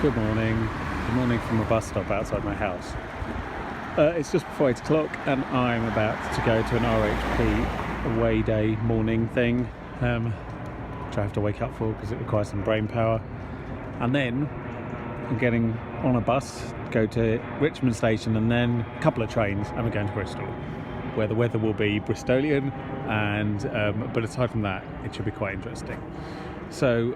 Good morning. Good morning from a bus stop outside my house. It's just before 8 o'clock and I'm about to go to an RHP away day morning thing, which I have to wake up for because it requires some brain power. And then I'm getting on a bus, go to Richmond station and then a couple of trains and we're going to Bristol, where the weather will be Bristolian, and but aside from that it should be quite interesting. So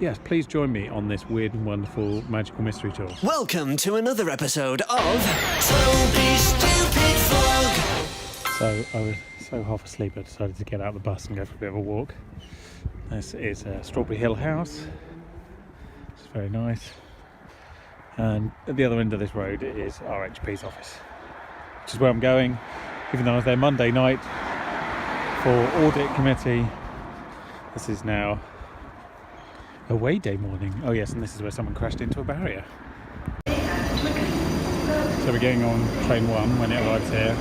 yes, please join me on this weird and wonderful magical mystery tour. Welcome to another episode of Toby Stupid Vlog. So I was so half asleep I decided to get out of the bus and go for a bit of a walk. This is Strawberry Hill House. It's very nice. And at the other end of this road is RHP's office, which is where I'm going, even though I was there Monday night for audit committee. This is now away day morning. Oh yes, and this is where someone crashed into a barrier. So we're getting on train 1 when it arrives here,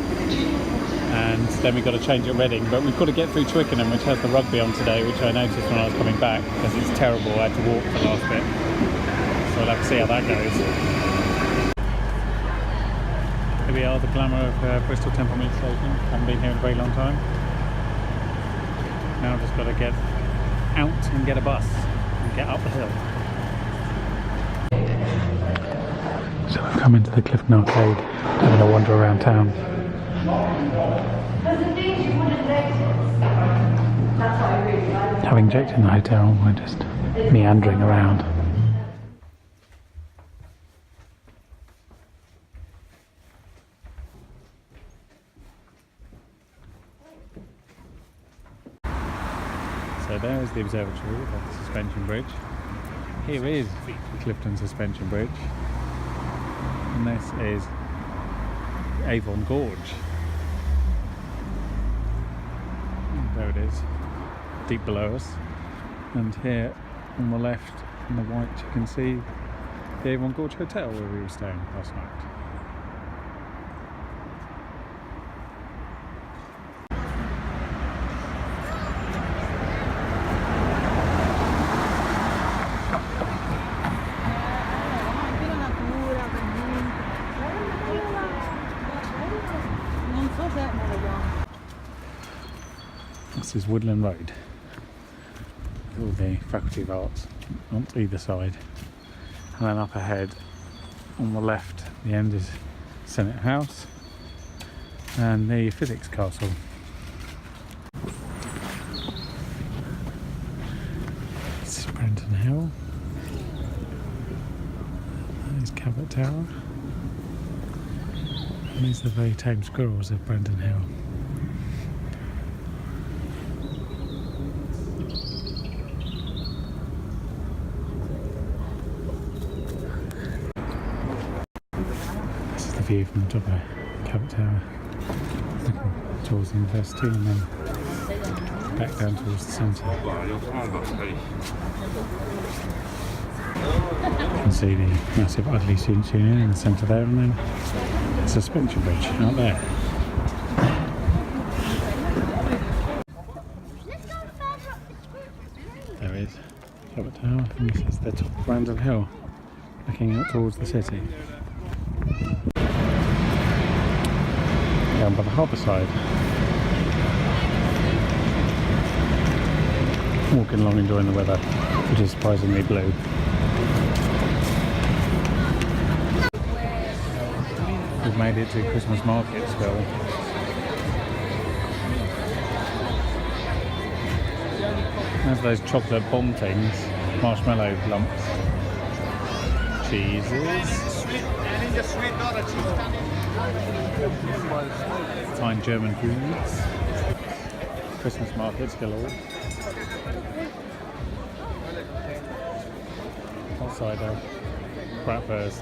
and then we've got to change at Reading, but we've got to get through Twickenham, which has the rugby on today, which I noticed when I was coming back because it's terrible. I had to walk the last bit, so we'll have to see how that goes. Here we are, the glamour of Bristol Temple Mead Station. Haven't been here in a very long time. Now I've just got to get out and get a bus and get up the hill. So I've come into the Clifton Arcade, having a wander around town. Having checked in the hotel, we're just meandering around. So there is the observatory of the suspension bridge. Here is Clifton Suspension Bridge. And this is Avon Gorge. There it is, deep below us. And here on the left, in the white, you can see the Avon Gorge Hotel where we were staying last night. This is Woodland Road, with all the Faculty of Arts on either side, and then up ahead on the left, the end is Senate House and the Physics Castle. This is Brenton Hill, there's Cabot Tower, and these are the very tame squirrels of Brenton Hill. View from the top of Cabot Tower, looking towards the university and then back down towards the centre. You can see the massive ugly students union in the centre there, and then the suspension bridge out there. There is Cabot Tower, and this is the top of Brandon Hill, looking out towards the city. Down by the harbour side, walking along enjoying the weather, which is surprisingly blue. We've made it to Christmas market still. There's those chocolate bomb things, marshmallow lumps, cheeses, fine German foods, Christmas markets galore, hot cider, bratwurst,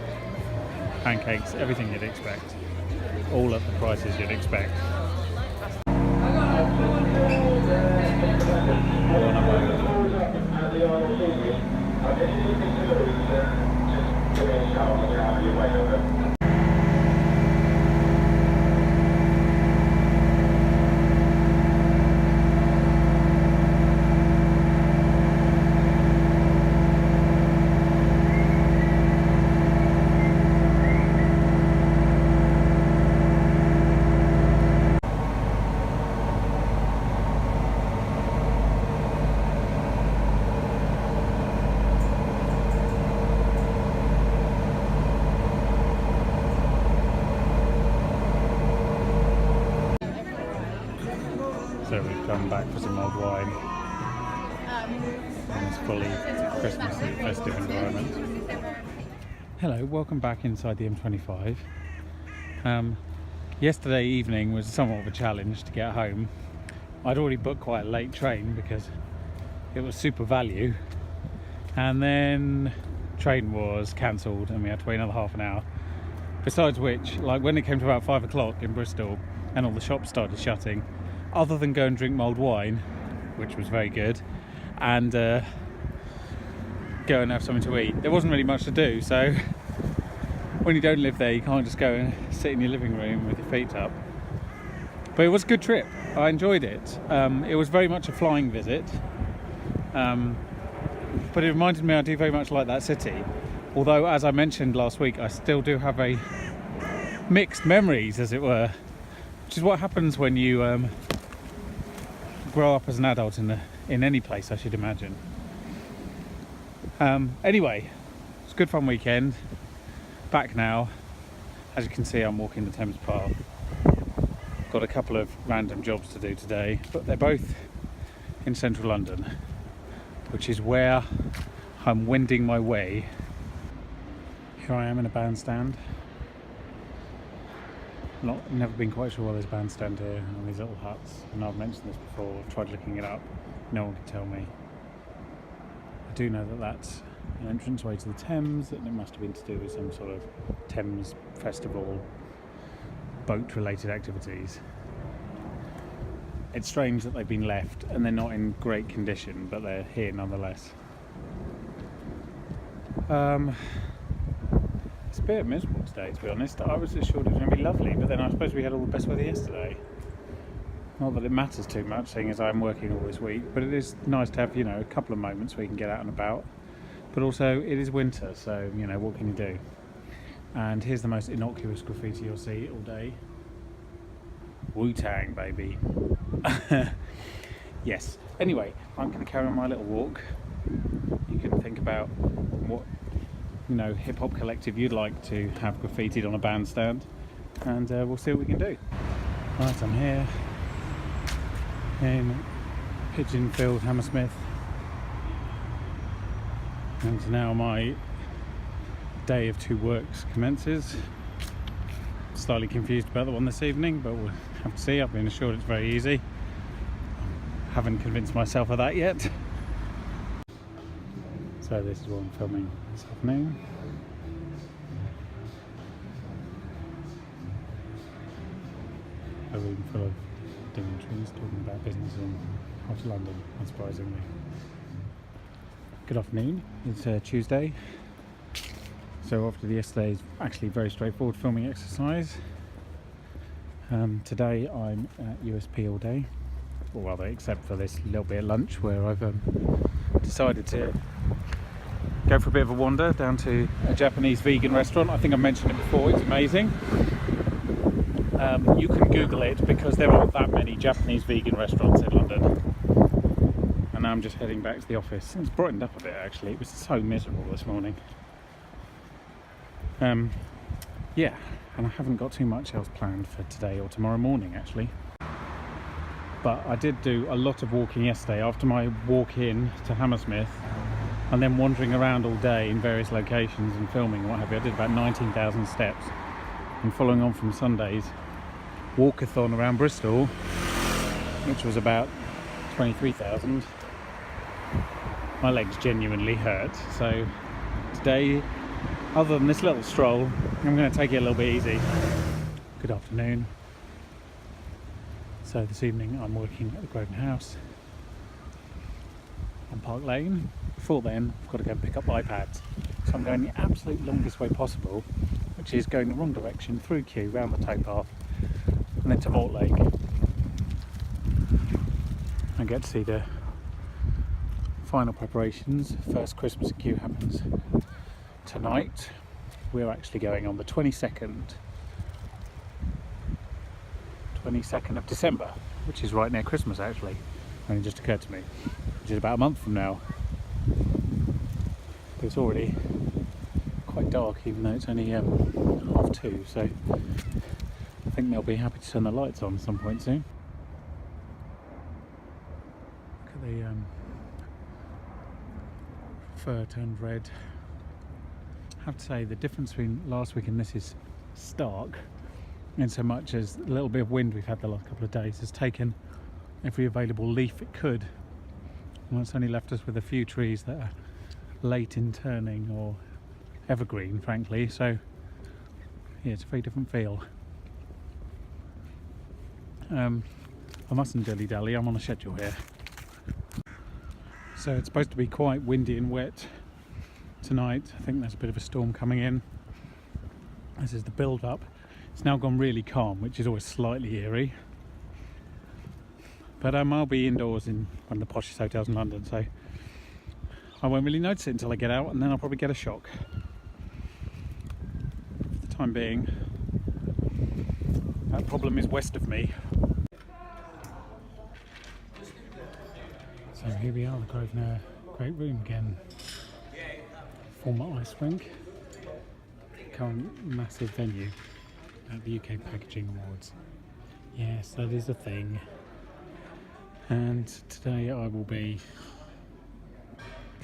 pancakes, everything you'd expect, all at the prices you'd expect. come back for some mulled wine in this fully Christmassy festive environment. Hello, welcome back inside the M25. Yesterday evening was somewhat of a challenge to get home. I'd already booked quite a late train because it was super value, and then train was cancelled and we had to wait another half an hour. Besides which, like when it came to about 5 o'clock in Bristol and all the shops started shutting, other than go and drink mulled wine, which was very good, and go and have something to eat, there wasn't really much to do. So when you don't live there, you can't just go and sit in your living room with your feet up. But it was a good trip. I enjoyed it. It was very much a flying visit, but it reminded me I do very much like that city. Although, as I mentioned last week, I still do have a mixed memories, as it were, which is what happens when you grow up as an adult in any place, I should imagine. Anyway, it's a good fun weekend. Back now. As you can see, I'm walking the Thames Path. Got a couple of random jobs to do today, but they're both in central London, which is where I'm wending my way. Here I am in a bandstand. Never been quite sure why there's a bandstand here on these little huts, and I've mentioned this before. I've tried looking it up, no one can tell me. I do know that that's an entranceway to the Thames, and it must have been to do with some sort of Thames festival, boat related activities. It's strange that they've been left and they're not in great condition, but they're here nonetheless. It's a bit miserable today, to be honest. I was assured it was going to be lovely, but then I suppose we had all the best weather yesterday. Not that it matters too much, seeing as I'm working all this week, but it is nice to have, a couple of moments where you can get out and about. But also, it is winter, so, what can you do? And here's the most innocuous graffiti you'll see all day. Wu-Tang, baby. Yes. Anyway, I'm going to carry on my little walk. You can think about what, hip-hop collective you'd like to have graffitied on a bandstand, and we'll see what we can do. Right, I'm here in Pigeonfield, Hammersmith, and now my day of two works commences. Slightly confused about the one this evening, but we'll have to see. I've been assured it's very easy. Haven't convinced myself of that yet. So this is what I'm filming this afternoon. A room full of dignitaries talking about business in hot London, unsurprisingly. Good afternoon. It's Tuesday. So after yesterday's actually very straightforward filming exercise, today I'm at USP all day, or rather except for this little bit of lunch where I've decided to go for a bit of a wander down to a Japanese vegan restaurant. I think I mentioned it before, it's amazing. You can Google it because there aren't that many Japanese vegan restaurants in London. And now I'm just heading back to the office. It's brightened up a bit actually, it was so miserable this morning. Yeah, and I haven't got too much else planned for today or tomorrow morning actually. But I did do a lot of walking yesterday after my walk in to Hammersmith, and then wandering around all day in various locations and filming and what have you. I did about 19,000 steps, and following on from Sunday's walkathon around Bristol, which was about 23,000, my legs genuinely hurt. So today, other than this little stroll, I'm going to take it a little bit easy. Good afternoon. So this evening I'm working at the Grosvenor House on Park Lane. Before then, I've got to go and pick up iPads. So I'm going the absolute longest way possible, which is going the wrong direction through Kew, round the towpath, and then to Mortlake. I get to see the final preparations. First Christmas in Kew happens tonight. We're actually going on the 22nd of December, which is right near Christmas actually. Only just occurred to me, which is about a month from now. But it's already quite dark, even though it's only 2:30, so I think they'll be happy to turn the lights on at some point soon. the fur turned red. I have to say the difference between last week and this is stark, in so much as a little bit of wind we've had the last couple of days has taken every available leaf it could, and it's only left us with a few trees that are late in turning or evergreen, frankly. So yeah, it's a very different feel. I mustn't dilly-dally, I'm on a schedule here. So it's supposed to be quite windy and wet tonight. I think there's a bit of a storm coming in. This is the build-up. It's now gone really calm, which is always slightly eerie. But I'll be indoors in one of the poshest hotels in London, so I won't really notice it until I get out, and then I'll probably get a shock. For the time being, that problem is west of me. So here we are, the Grosvenor Great Room again. Former ice rink, current massive venue at the UK Packaging Awards. Yes, that is a thing. And today I will be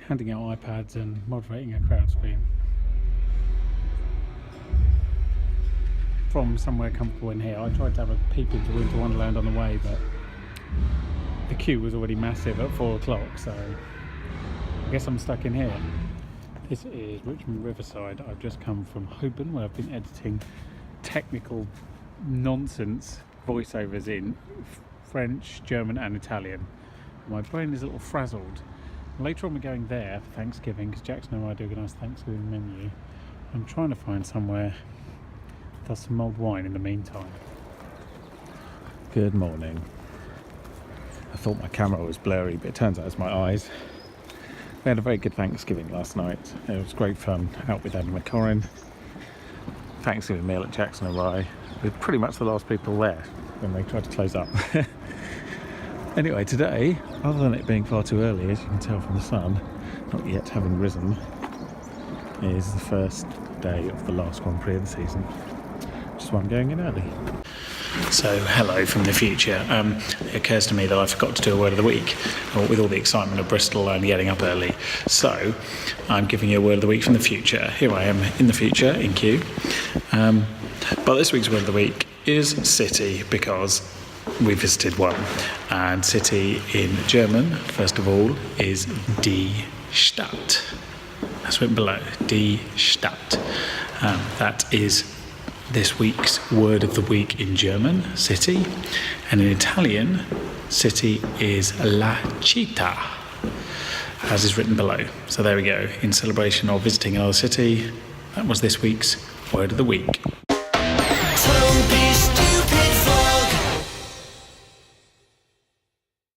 handing out iPads and moderating a crowd stream from somewhere comfortable in here. I tried to have a peep into Winter Wonderland on the way, but the queue was already massive at 4 o'clock, so I guess I'm stuck in here. This is Richmond Riverside. I've just come from Holborn, where I've been editing technical nonsense voiceovers in French, German and Italian. My brain is a little frazzled. Later on we're going there for Thanksgiving, because Jackson and I do a nice Thanksgiving menu. I'm trying to find somewhere that does some mulled wine in the meantime. Good morning. I thought my camera was blurry, but it turns out it's my eyes. We had a very good Thanksgiving last night. It was great fun out with Adam and Corin. Thanksgiving meal at Jackson and Rye. We're pretty much the last people there when they tried to close up. Anyway, today, other than it being far too early, as you can tell from the sun, not yet having risen, is the first day of the last Grand Prix of the season, which is why I'm going in early. So, hello from the future. It occurs to me that I forgot to do a word of the week with all the excitement of Bristol and getting up early. So, I'm giving you a word of the week from the future. Here I am in the future, in Kew. But this week's word of the week is city, because we visited one. And city in German, first of all, is die Stadt. That's written below, die Stadt. That is this week's word of the week in German, city, and in Italian, city is la città, as is written below. So there we go, in celebration of visiting another city, that was this week's word of the week.